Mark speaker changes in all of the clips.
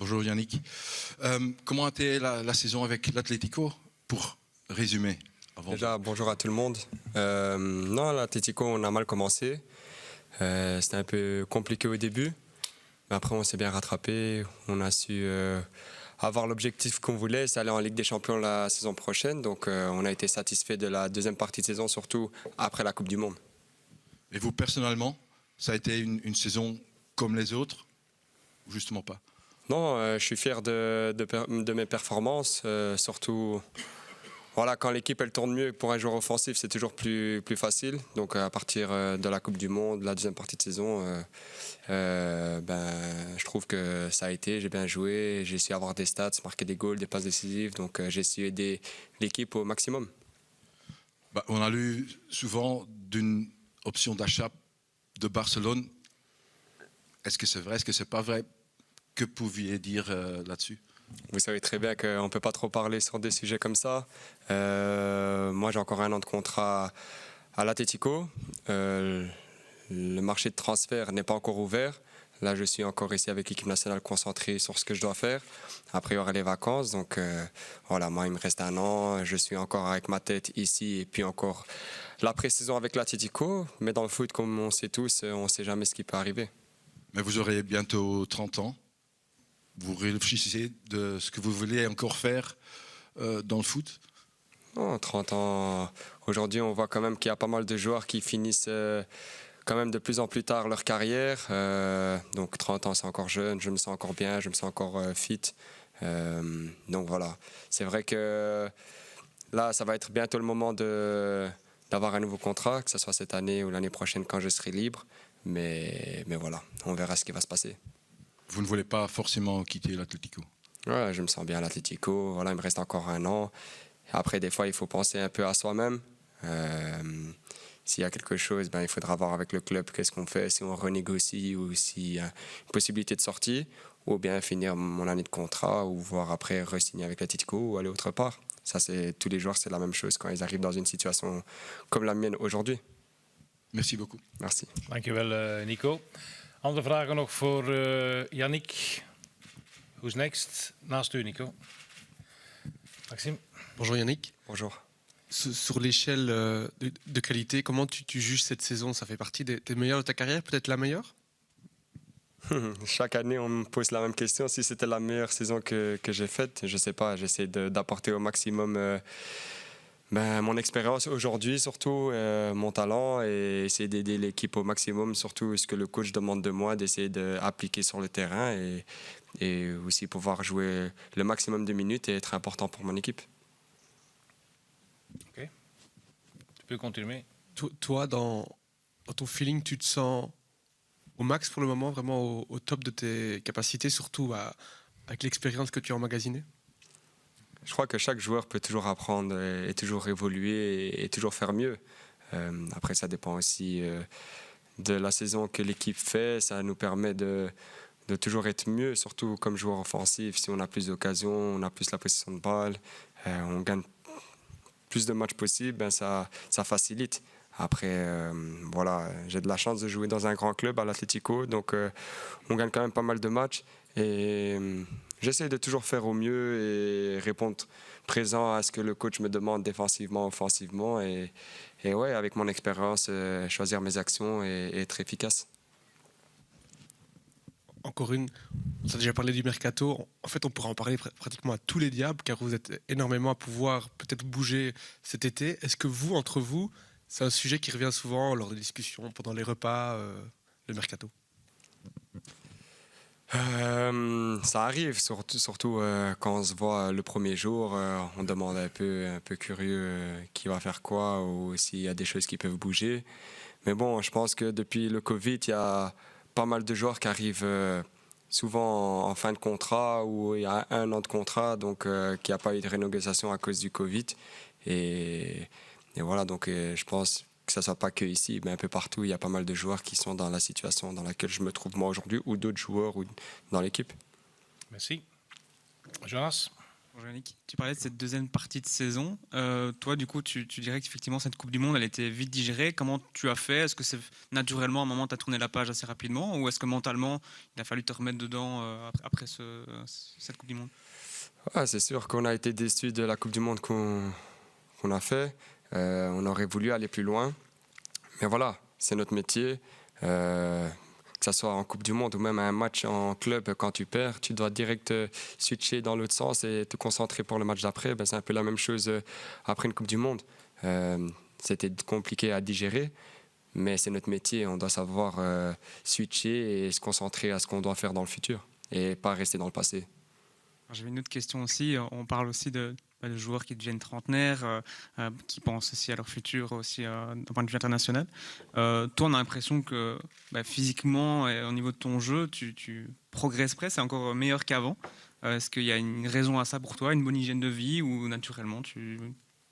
Speaker 1: Bonjour Yannick. Comment a été la saison avec l'Atlético, pour résumer
Speaker 2: Déjà, bonjour à tout le monde. Non, l'Atlético, on a mal commencé. C'était un peu compliqué au début. Mais après, on s'est bien rattrapé. On a su avoir l'objectif qu'on voulait, c'est aller en Ligue des Champions la saison prochaine. Donc, on a été satisfait de la deuxième partie de saison, surtout après la Coupe du Monde.
Speaker 1: Et vous, personnellement, ça a été une saison comme les autres, ou justement pas?
Speaker 2: Non, je suis fier de mes performances, surtout... Voilà, quand l'équipe elle tourne mieux pour un joueur offensif, c'est toujours plus facile. Donc à partir de la Coupe du Monde, la deuxième partie de saison, je trouve que ça a été, j'ai bien joué, j'ai su avoir des stats, marquer des goals, des passes décisives. Donc j'ai su aider l'équipe au maximum.
Speaker 1: On a lu souvent d'une option d'achat de Barcelone. Est-ce que c'est vrai, est-ce que c'est pas vrai? Que pouviez-vous dire là-dessus?
Speaker 2: Vous savez très bien qu'on ne peut pas trop parler sur des sujets comme ça. Moi, j'ai encore 1 an de contrat à l'Atlético. Le marché de transfert n'est pas encore ouvert. Là, je suis encore ici avec l'équipe nationale concentré sur ce que je dois faire. Après, il y aura les vacances. Donc, voilà, moi, il me reste 1 an. Je suis encore avec ma tête ici et puis encore la pré-saison avec l'Atlético. Mais dans le foot, comme on sait tous, on ne sait jamais ce qui peut arriver.
Speaker 1: Mais vous aurez bientôt 30 ans. Vous réfléchissez de ce que vous voulez encore faire dans le foot?
Speaker 2: Non, 30 ans. Aujourd'hui, on voit quand même qu'il y a pas mal de joueurs qui finissent quand même de plus en plus tard leur carrière. Donc 30 ans, c'est encore jeune. Je me sens encore bien, je me sens encore fit. Donc voilà. C'est vrai que là, ça va être bientôt le moment d'avoir un nouveau contrat, que ce soit cette année ou l'année prochaine quand je serai libre. Mais voilà, on verra ce qui va se passer.
Speaker 1: Vous ne voulez pas forcément quitter l'Atlético?
Speaker 2: Ouais, je me sens bien à l'Atlético. Voilà, il me reste encore 1 an. Après, des fois, il faut penser un peu à soi-même. S'il y a quelque chose, il faudra voir avec le club qu'est-ce qu'on fait, si on renégocie ou s'il y a une possibilité de sortie, ou bien finir mon année de contrat, ou voir après re-signer avec l'Atlético ou aller autre part. Ça, c'est tous les joueurs, c'est la même chose quand ils arrivent dans une situation comme la mienne aujourd'hui.
Speaker 1: Merci beaucoup.
Speaker 2: Merci.
Speaker 3: Dankjewel, Nico. Andere vragen nog voor Yannick. Who's next? Naast u, Nico. Maxime.
Speaker 4: Bonjour Yannick.
Speaker 2: Bonjour.
Speaker 4: Sur l'échelle de qualité, comment tu juges cette saison? Ça fait partie des meilleures de ta carrière, peut-être la meilleure?
Speaker 2: Chaque année, on me pose la même question. Si c'était la meilleure saison que j'ai faite, je ne sais pas. J'essaie d'apporter au maximum mon expérience aujourd'hui, surtout mon talent, et essayer d'aider l'équipe au maximum, surtout ce que le coach demande de moi, d'essayer d'appliquer sur le terrain et aussi pouvoir jouer le maximum de minutes et être important pour mon équipe.
Speaker 3: Ok. Tu peux continuer.
Speaker 4: Toi, dans ton feeling, tu te sens au max pour le moment, vraiment au top de tes capacités, surtout avec l'expérience que tu as emmagasinée?
Speaker 2: Je crois que chaque joueur peut toujours apprendre et toujours évoluer et toujours faire mieux. Après, ça dépend aussi de la saison que l'équipe fait. Ça nous permet de toujours être mieux, surtout comme joueur offensif. Si on a plus d'occasions, on a plus la possession de balle, on gagne plus de matchs possibles, ça facilite. Après, voilà, j'ai de la chance de jouer dans un grand club à l'Atlético, donc on gagne quand même pas mal de matchs. Et j'essaie de toujours faire au mieux et répondre présent à ce que le coach me demande défensivement, offensivement. Et ouais, avec mon expérience, choisir mes actions et être efficace.
Speaker 4: Encore une, on a déjà parlé du mercato. En fait, on pourra en parler pratiquement à tous les diables, car vous êtes énormément à pouvoir peut-être bouger cet été. Est-ce que vous, entre vous, c'est un sujet qui revient souvent lors des discussions, pendant les repas, le mercato?
Speaker 2: Ça arrive, surtout quand on se voit le premier jour, on demande un peu curieux qui va faire quoi ou s'il y a des choses qui peuvent bouger. Mais bon, je pense que depuis le Covid, il y a pas mal de joueurs qui arrivent souvent en fin de contrat ou il y a 1 an de contrat, donc qu'il n'y a pas eu de renégociation à cause du Covid. Et voilà, donc je pense que ce ne soit pas que ici, mais un peu partout, il y a pas mal de joueurs qui sont dans la situation dans laquelle je me trouve moi aujourd'hui, ou d'autres joueurs ou dans l'équipe.
Speaker 3: Merci. Jonas.
Speaker 5: Jean-Yannick, tu parlais de cette deuxième partie de saison. Toi, du coup, tu dirais qu'effectivement, cette Coupe du Monde, elle était vite digérée. Comment tu as fait? Est-ce que c'est naturellement, à un moment, tu as tourné la page assez rapidement? Ou est-ce que mentalement, il a fallu te remettre dedans après cette Coupe du Monde?
Speaker 2: Ouais, c'est sûr qu'on a été déçus de la Coupe du Monde qu'on a fait. On aurait voulu aller plus loin. Mais voilà, c'est notre métier. Que ce soit en Coupe du Monde ou même un match en club, quand tu perds, tu dois direct switcher dans l'autre sens et te concentrer pour le match d'après. C'est un peu la même chose après une Coupe du Monde. C'était compliqué à digérer, mais c'est notre métier. On doit savoir switcher et se concentrer à ce qu'on doit faire dans le futur et pas rester dans le passé.
Speaker 5: J'avais une autre question aussi. On parle aussi de joueurs qui deviennent trentenaires, qui pensent aussi à leur futur, aussi d'un point de vue international. Toi, on a l'impression que physiquement et au niveau de ton jeu, tu progresses presque, c'est encore meilleur qu'avant. Est-ce qu'il y a une raison à ça pour toi, une bonne hygiène de vie ou naturellement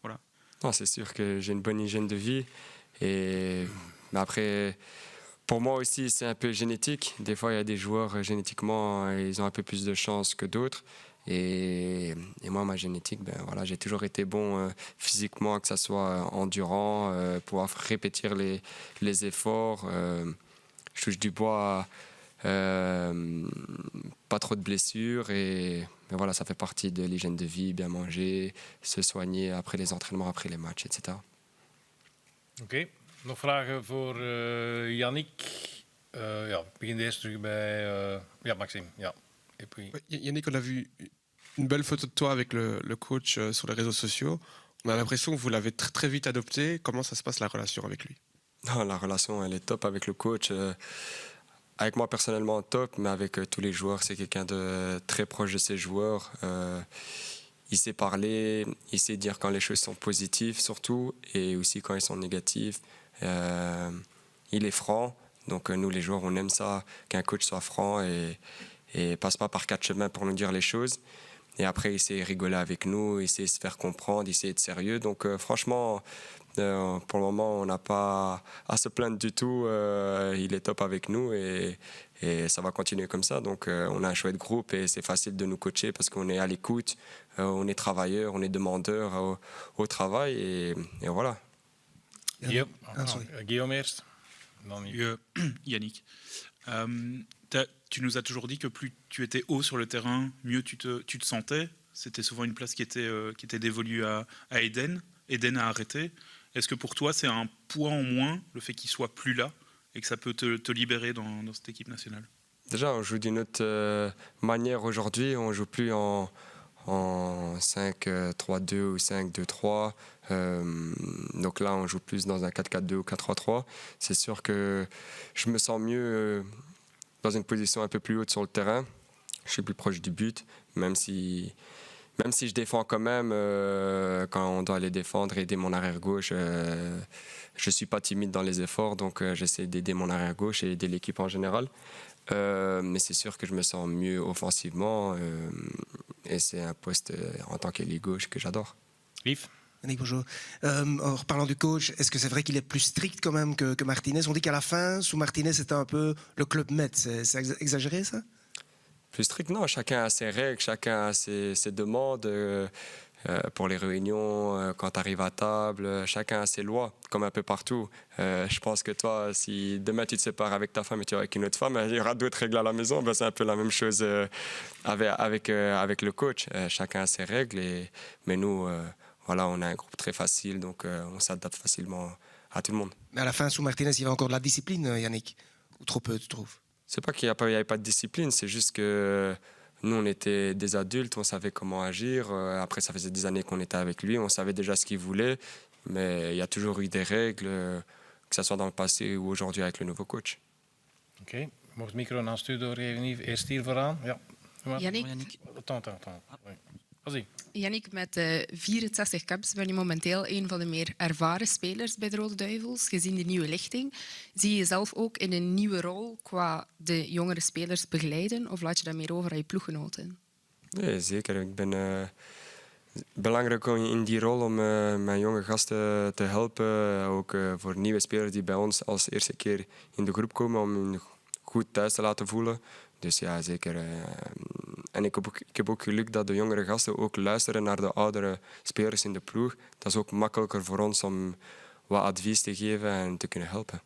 Speaker 5: voilà?
Speaker 2: Non, c'est sûr que j'ai une bonne hygiène de vie. Mais après, pour moi aussi, c'est un peu génétique. Des fois, il y a des joueurs, génétiquement, ils ont un peu plus de chance que d'autres. Et moi, ma génétique, voilà, j'ai toujours été bon physiquement, que ce soit endurant, pouvoir répéter les efforts. Je touche du bois, pas trop de blessures. Mais voilà, ça fait partie de l'hygiène de vie, bien manger, se soigner après les entraînements, après les matchs, etc.
Speaker 3: Oké, nog vragen voor Yannick? Ja, ik begin eerst terug bij Maxime. Ja. Et puis...
Speaker 4: Yannick, on a vu une belle photo de toi avec le coach sur les réseaux sociaux. On a l'impression que vous l'avez très, très vite adopté. Comment ça se passe la relation avec lui?
Speaker 2: Non, la relation, elle est top avec le coach. Avec moi personnellement, top, mais avec tous les joueurs, c'est quelqu'un de très proche de ses joueurs. Il sait parler, il sait dire quand les choses sont positives surtout, et aussi quand elles sont négatives. Il est franc, donc nous les joueurs, on aime ça, qu'un coach soit franc et passe pas par quatre chemins pour nous dire les choses. Et après, il sait rigoler avec nous, il sait se faire comprendre, il sait être sérieux. Donc franchement, pour le moment, on n'a pas à se plaindre du tout. Il est top avec nous et ça va continuer comme ça. Donc on a un chouette groupe et c'est facile de nous coacher parce qu'on est à l'écoute, on est travailleur, on est demandeur au travail et voilà.
Speaker 3: Guillaume eerst.
Speaker 6: Yannick. Tu nous as toujours dit que plus tu étais haut sur le terrain, mieux tu te sentais. C'était souvent une place qui était dévolue à Eden. Eden a arrêté. Est-ce que pour toi, c'est un poids en moins, le fait qu'il soit plus là, et que ça peut te libérer dans cette équipe nationale?
Speaker 2: Déjà, on joue d'une autre manière aujourd'hui. On ne joue plus en 5-3-2 ou 5-2-3. Donc là, on joue plus dans un 4-4-2 ou 4-3-3. C'est sûr que je me sens mieux dans une position un peu plus haute sur le terrain. Je suis plus proche du but, même si je défends quand même, quand on doit aller défendre, aider mon arrière-gauche, je ne suis pas timide dans les efforts, donc j'essaie d'aider mon arrière-gauche et aider l'équipe en général. Mais c'est sûr que je me sens mieux offensivement et c'est un poste en tant qu'ailier gauche que j'adore.
Speaker 3: Yves?
Speaker 7: Yannick, bonjour. En reparlant du coach, est-ce que c'est vrai qu'il est plus strict quand même que Martinez? On dit qu'à la fin, sous Martinez, c'était un peu le club Med. C'est exagéré, ça?
Speaker 2: Plus strict, non. Chacun a ses règles, chacun a ses demandes. Pour les réunions, quand tu arrives à table, chacun a ses lois, comme un peu partout. Je pense que toi, si demain tu te sépares avec ta femme et tu es avec une autre femme, il y aura d'autres règles à la maison. C'est un peu la même chose avec le coach. Chacun a ses règles, mais nous, voilà, on a un groupe très facile, donc on s'adapte facilement à tout le monde.
Speaker 7: Mais à la fin, sous Martinez, il y avait encore de la discipline, Yannick? Ou trop peu, tu trouves?
Speaker 2: C'est pas qu'il n'y avait pas de discipline, c'est juste que nous, on était des adultes, on savait comment agir. Après, ça faisait des années qu'on était avec lui, on savait déjà ce qu'il voulait. Mais il y a toujours eu des règles, que ce soit dans le passé ou aujourd'hui avec le nouveau coach.
Speaker 3: Oké, mocht het micro naast u doorgeven, Yves. Eerst hier vooraan. Ja.
Speaker 8: Yannick.
Speaker 3: Vas-y.
Speaker 8: Yannick, met 64 caps ben je momenteel een van de meer ervaren spelers bij de Rode Duivels. Gezien de nieuwe lichting, zie je jezelf ook in een nieuwe rol qua de jongere spelers begeleiden? Of laat je dat meer over aan je ploeggenoten?
Speaker 2: Nee, zeker. Ik ben belangrijk in die rol om mijn jonge gasten te helpen. Ook voor nieuwe spelers die bij ons als eerste keer in de groep komen, om hen goed thuis te laten voelen. Dus ja, zeker. En ik heb ook geluk dat de jongere gasten ook luisteren naar de oudere spelers in de ploeg. Dat is ook makkelijker voor ons om wat advies te geven en te kunnen helpen.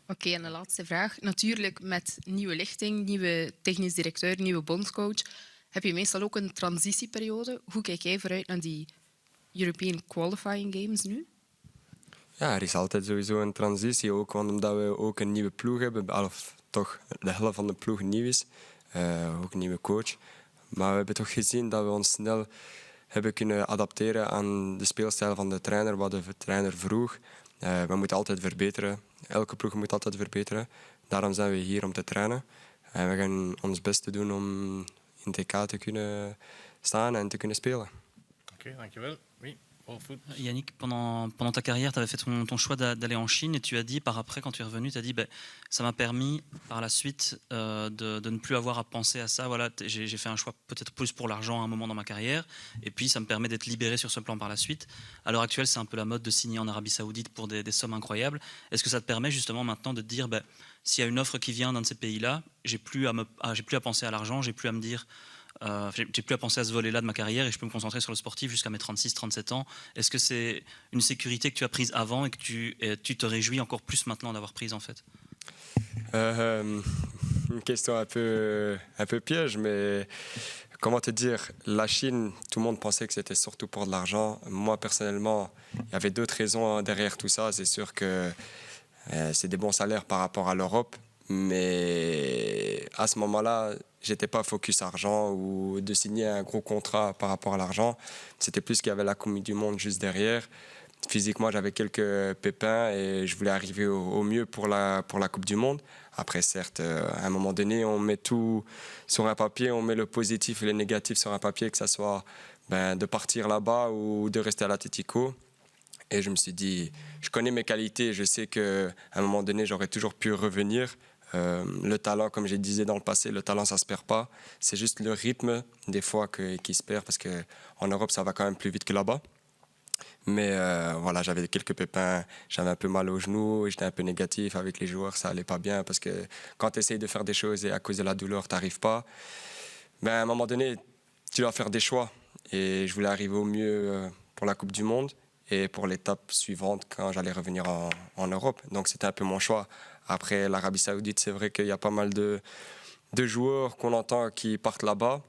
Speaker 8: Oké, en de laatste vraag. Natuurlijk, met nieuwe lichting, nieuwe technisch directeur, nieuwe bondscoach, heb je meestal ook een transitieperiode. Hoe kijk jij vooruit naar die European Qualifying Games nu?
Speaker 2: Ja, er is altijd sowieso een transitie, ook omdat we ook een nieuwe ploeg hebben. Of toch de helft van de ploeg nieuw is. Ook een nieuwe coach. Maar we hebben toch gezien dat we ons snel hebben kunnen adapteren aan de speelstijl van de trainer, wat de trainer vroeg. We moeten altijd verbeteren. Elke ploeg moet altijd verbeteren. Daarom zijn we hier om te trainen. En we gaan ons best doen om in TK te kunnen staan en te kunnen spelen.
Speaker 3: Oké, dankjewel. Oui.
Speaker 9: Yannick, pendant ta carrière, tu avais fait ton choix d'aller en Chine et tu as dit, par après, quand tu es revenu, tu as dit ça m'a permis par la suite de ne plus avoir à penser à ça. Voilà, j'ai fait un choix peut-être plus pour l'argent à un moment dans ma carrière et puis ça me permet d'être libéré sur ce plan par la suite. À l'heure actuelle, c'est un peu la mode de signer en Arabie Saoudite pour des sommes incroyables. Est-ce que ça te permet justement maintenant de te dire s'il y a une offre qui vient d'un de ces pays-là, j'ai plus à penser à l'argent, j'ai plus à me dire... j'ai plus à penser à ce volet-là de ma carrière et je peux me concentrer sur le sportif jusqu'à mes 36-37 ans. Est-ce que c'est une sécurité que tu as prise avant et que tu te réjouis encore plus maintenant d'avoir prise en fait?
Speaker 2: Une question un peu piège, mais comment te dire, la Chine, tout le monde pensait que c'était surtout pour de l'argent. Moi, personnellement, il y avait d'autres raisons derrière tout ça. C'est sûr que c'est des bons salaires par rapport à l'Europe, mais à ce moment-là, j'étais pas focus argent ou de signer un gros contrat par rapport à l'argent. C'était plus qu'il y avait la Coupe du Monde juste derrière. Physiquement, j'avais quelques pépins et je voulais arriver au mieux pour la Coupe du Monde. Après, certes, à un moment donné, on met tout sur un papier, on met le positif et le négatif sur un papier, que ce soit de partir là-bas ou de rester à l'Atlético. Et je me suis dit, je connais mes qualités, je sais qu'à un moment donné, j'aurais toujours pu revenir. Le talent, comme je disais dans le passé, le talent, ça ne se perd pas. C'est juste le rythme, des fois, qui se perd, parce qu'en Europe, ça va quand même plus vite que là-bas. Mais voilà, j'avais quelques pépins, j'avais un peu mal au genou, j'étais un peu négatif avec les joueurs, ça allait pas bien, parce que quand tu essayes de faire des choses et à cause de la douleur, tu n'arrives pas, à un moment donné, tu dois faire des choix. Et je voulais arriver au mieux pour la Coupe du Monde et pour l'étape suivante quand j'allais revenir en Europe. Donc c'était un peu mon choix. Après l'Arabie Saoudite, c'est vrai qu'il y a pas mal de joueurs qu'on entend qui partent là-bas.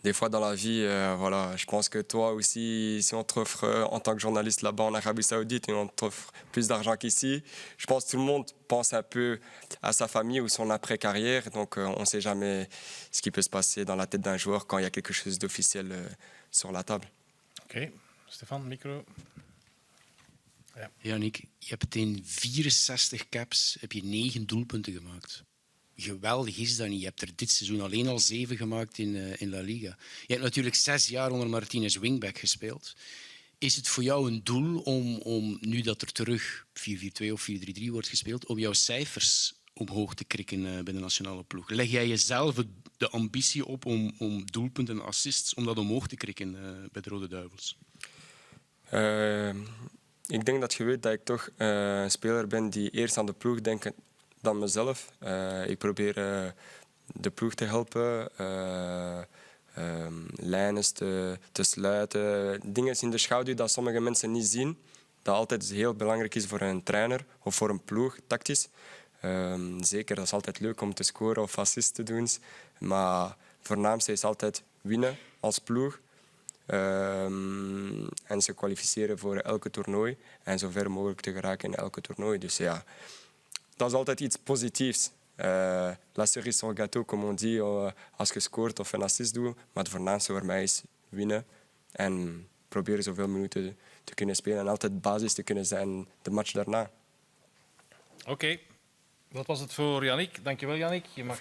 Speaker 2: Des fois dans la vie, voilà, je pense que toi aussi, si on t'offre en tant que journaliste là-bas en Arabie Saoudite et on t'offre plus d'argent qu'ici, je pense que tout le monde pense un peu à sa famille ou son après-carrière. Donc on ne sait jamais ce qui peut se passer dans la tête d'un joueur quand il y a quelque chose d'officiel sur la table.
Speaker 3: Ok, Stefan, micro.
Speaker 10: Ja. Yannick, je hebt in 64 caps heb je 9 doelpunten gemaakt. Geweldig is dat niet. Je hebt er dit seizoen alleen al 7 gemaakt in La Liga. Je hebt natuurlijk 6 jaar onder Martinez wingback gespeeld. Is het voor jou een doel om nu dat er terug 4-4-2 of 4-3-3 wordt gespeeld, om jouw cijfers omhoog te krikken bij de nationale ploeg? Leg jij jezelf de ambitie op om doelpunten en assists, om dat omhoog te krikken bij de Rode Duivels?
Speaker 2: Ik denk dat je weet dat ik toch een speler ben die eerst aan de ploeg denkt dan mezelf. Ik probeer de ploeg te helpen, lijnen te sluiten. Dingen in de schaduw dat sommige mensen niet zien. Dat altijd heel belangrijk is voor een trainer of voor een ploeg, tactisch. Zeker, dat is altijd leuk om te scoren of assist te doen. Maar het voornaamste is altijd winnen als ploeg. En se kwalificeren voor elke toernooi. En zo ver mogelijk te geraken in elke toernooi. Dus ja, dat is altijd iets positiefs. La cerise sur le gâteau, comme on dit, als je scoort of een assist doet. Maar het voornaamste voor mij is winnen. En proberen zoveel minuten te kunnen spelen. En altijd basis te kunnen zijn de match daarna.
Speaker 3: Oké, dat was het voor Yannick. Dankjewel, Yannick. Je mag